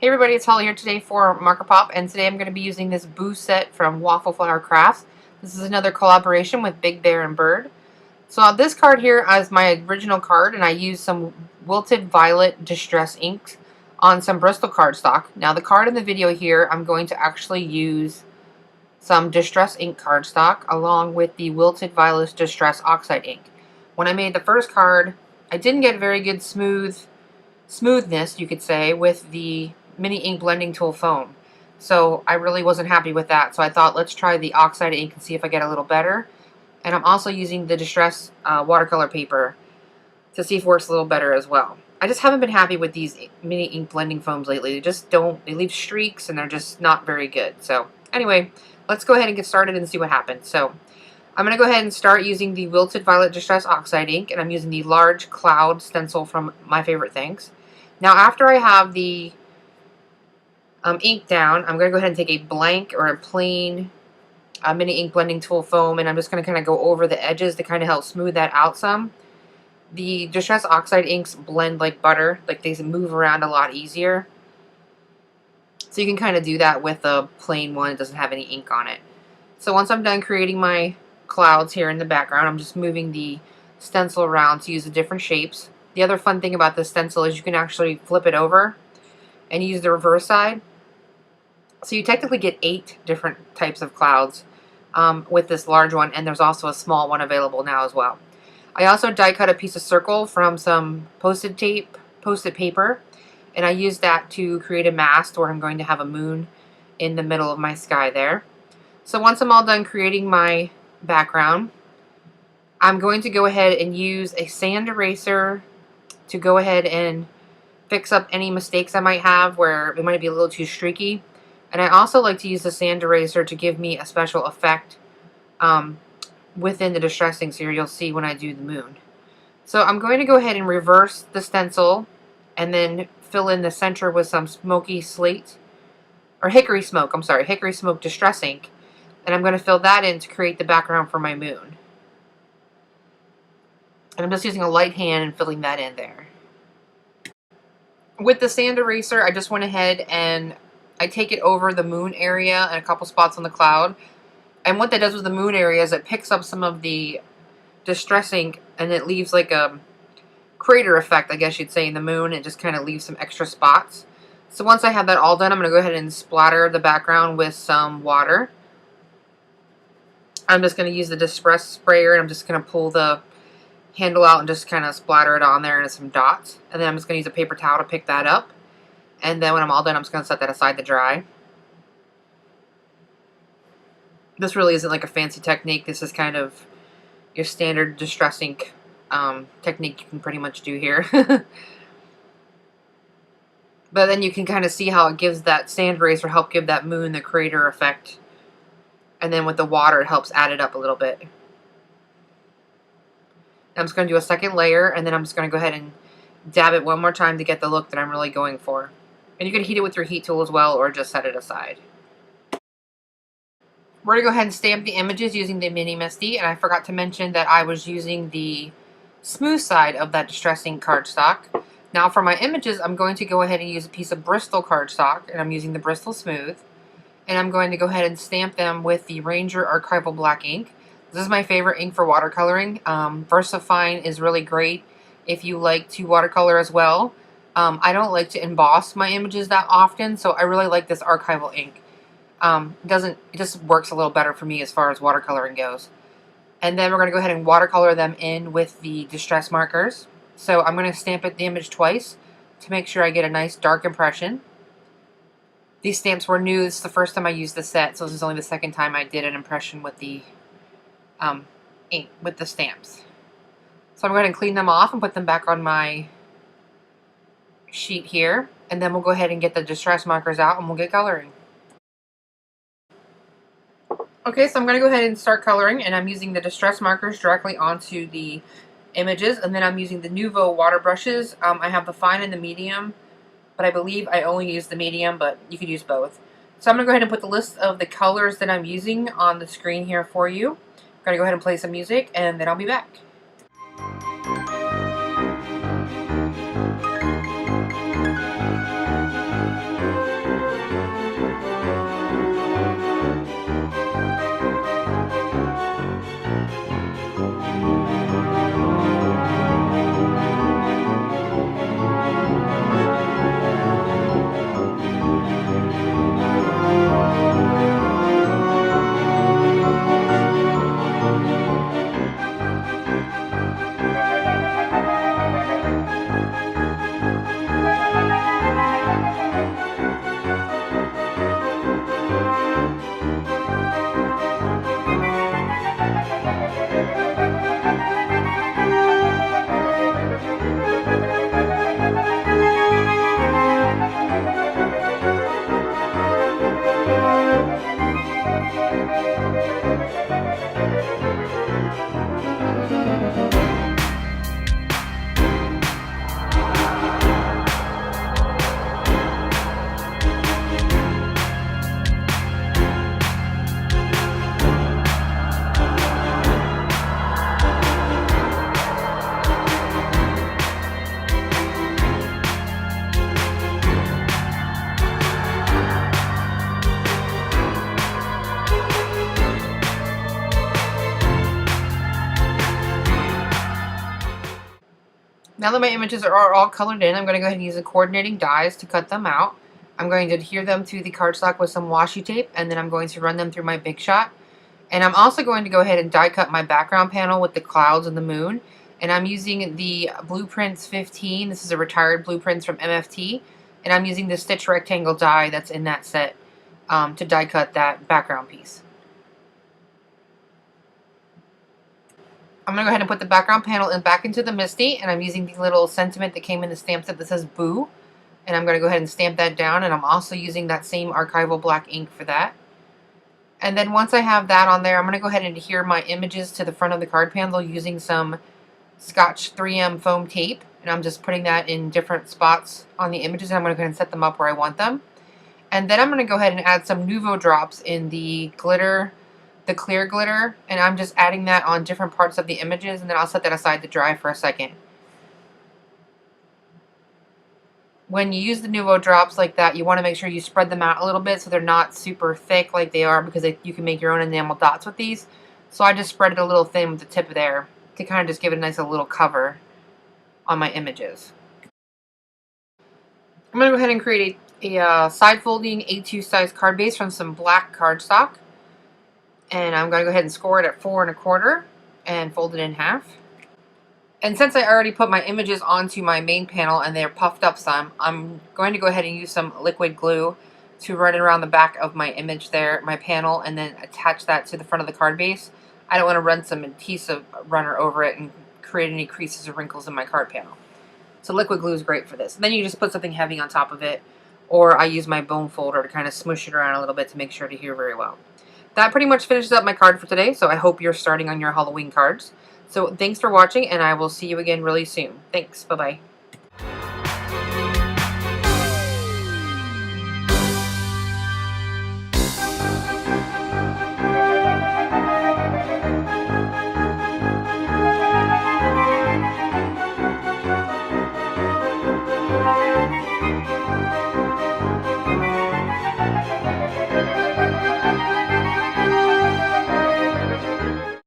Hey everybody, it's Holly here today for MarkerPOP, and today I'm going to be using this Boo set from Waffle Flower Crafts. This is another collaboration with Big Bear and Bird. So this card here is my original card, and I used some Wilted Violet Distress inks on some Bristol cardstock. Now the card in the video here, I'm going to actually use some Distress ink cardstock along with the Wilted Violet Distress Oxide ink. When I made the first card, I didn't get very good smoothness, you could say, with the mini ink blending tool foam. So I really wasn't happy with that. So I thought, let's try the Oxide ink and see if I get a little better. And I'm also using the Distress watercolor paper to see if it works a little better as well. I just haven't been happy with these mini ink blending foams lately. They just don't, they leave streaks and they're just not very good. So anyway, let's go ahead and get started and see what happens. So I'm going to go ahead and start using the Wilted Violet Distress Oxide ink, and I'm using the large cloud stencil from My Favorite Things. Now after I have the ink down, I'm going to go ahead and take a blank or a plain mini ink blending tool foam, and I'm just going to kind of go over the edges to kind of help smooth that out some. The Distress Oxide inks blend like butter, like they move around a lot easier. So you can kind of do that with a plain one. It doesn't have any ink on it. So once I'm done creating my clouds here in the background, I'm just moving the stencil around to use the different shapes. The other fun thing about this stencil is you can actually flip it over and use the reverse side. So you technically get 8 different types of clouds with this large one, and there's also a small one available now as well. I also die cut a piece of circle from some posted paper, and I used that to create a mast where I'm going to have a moon in the middle of my sky there. So once I'm all done creating my background, I'm going to go ahead and use a sand eraser to go ahead and fix up any mistakes I might have where it might be a little too streaky. And I also like to use the sand eraser to give me a special effect within the distress inks here. You'll see when I do the moon. So I'm going to go ahead and reverse the stencil and then fill in the center with some smoky slate, or hickory smoke, I'm sorry, hickory smoke distress ink. And I'm going to fill that in to create the background for my moon. And I'm just using a light hand and filling that in there. With the sand eraser, I just went ahead and I take it over the moon area and a couple spots on the cloud. And what that does with the moon area is it picks up some of the distress ink and it leaves like a crater effect, I guess you'd say, in the moon. It just kind of leaves some extra spots. So once I have that all done, I'm going to go ahead and splatter the background with some water. I'm just going to use the Distress sprayer, and I'm just going to pull the handle out and just kind of splatter it on there into some dots. And then I'm just going to use a paper towel to pick that up. And then when I'm all done, I'm just going to set that aside to dry. This really isn't like a fancy technique. This is kind of your standard distress ink technique you can pretty much do here. But then you can kind of see how it gives that sand eraser help give that moon the crater effect. And then with the water, it helps add it up a little bit. I'm just going to do a second layer, and then I'm just going to go ahead and dab it one more time to get the look that I'm really going for. And you can heat it with your heat tool as well, or just set it aside. We're going to go ahead and stamp the images using the mini MISTI, and I forgot to mention that I was using the smooth side of that Distress ink cardstock. Now for my images, I'm going to go ahead and use a piece of Bristol cardstock, and I'm using the Bristol Smooth. And I'm going to go ahead and stamp them with the Ranger Archival Black ink. This is my favorite ink for watercoloring. VersaFine is really great if you like to watercolor as well. I don't like to emboss my images that often, so I really like this archival ink. It just works a little better for me as far as watercoloring goes. And then we're going to go ahead and watercolor them in with the distress markers. So I'm going to stamp the image twice to make sure I get a nice dark impression. These stamps were new. This is the first time I used the set, so this is only the second time I did an impression with the ink, with the stamps. So I'm going to clean them off and put them back on my sheet here, and then we'll go ahead and get the distress markers out and we'll get coloring. Okay, so I'm going to go ahead and start coloring, and I'm using the distress markers directly onto the images, and then I'm using the Nuvo water brushes. I have the fine and the medium, but I believe I only use the medium, but you could use both. So I'm going to go ahead and put the list of the colors that I'm using on the screen here for you. I'm going to go ahead and play some music, and then I'll be back. Now that my images are all colored in, I'm going to go ahead and use the coordinating dies to cut them out. I'm going to adhere them to the cardstock with some washi tape, and then I'm going to run them through my Big Shot. And I'm also going to go ahead and die cut my background panel with the clouds and the moon. And I'm using the Blueprints 15. This is a retired Blueprints from MFT. And I'm using the Stitch Rectangle die that's in that set to die cut that background piece. I'm going to go ahead and put the background panel back into the MISTI, and I'm using the little sentiment that came in the stamp set that says Boo. And I'm going to go ahead and stamp that down, and I'm also using that same archival black ink for that. And then once I have that on there, I'm going to go ahead and adhere my images to the front of the card panel using some Scotch 3M foam tape. And I'm just putting that in different spots on the images, and I'm going to go ahead and set them up where I want them. And then I'm going to go ahead and add some Nuvo drops in the glitter, the clear glitter, and I'm just adding that on different parts of the images, and then I'll set that aside to dry for a second. When you use the Nuvo drops like that, you want to make sure you spread them out a little bit so they're not super thick like they are, because you can make your own enamel dots with these. So I just spread it a little thin with the tip there to kind of just give it a nice little cover on my images. I'm going to go ahead and create a side folding A2 size card base from some black cardstock. And I'm going to go ahead and score it at 4 1/4 and fold it in half. And since I already put my images onto my main panel and they're puffed up some, I'm going to go ahead and use some liquid glue to run it around the back of my image there, my panel, and then attach that to the front of the card base. I don't want to run some adhesive runner over it and create any creases or wrinkles in my card panel. So liquid glue is great for this. And then you just put something heavy on top of it, or I use my bone folder to kind of smush it around a little bit to make sure to adhere very well. That pretty much finishes up my card for today, so I hope you're starting on your Halloween cards. So thanks for watching, and I will see you again really soon. Thanks. Bye-bye.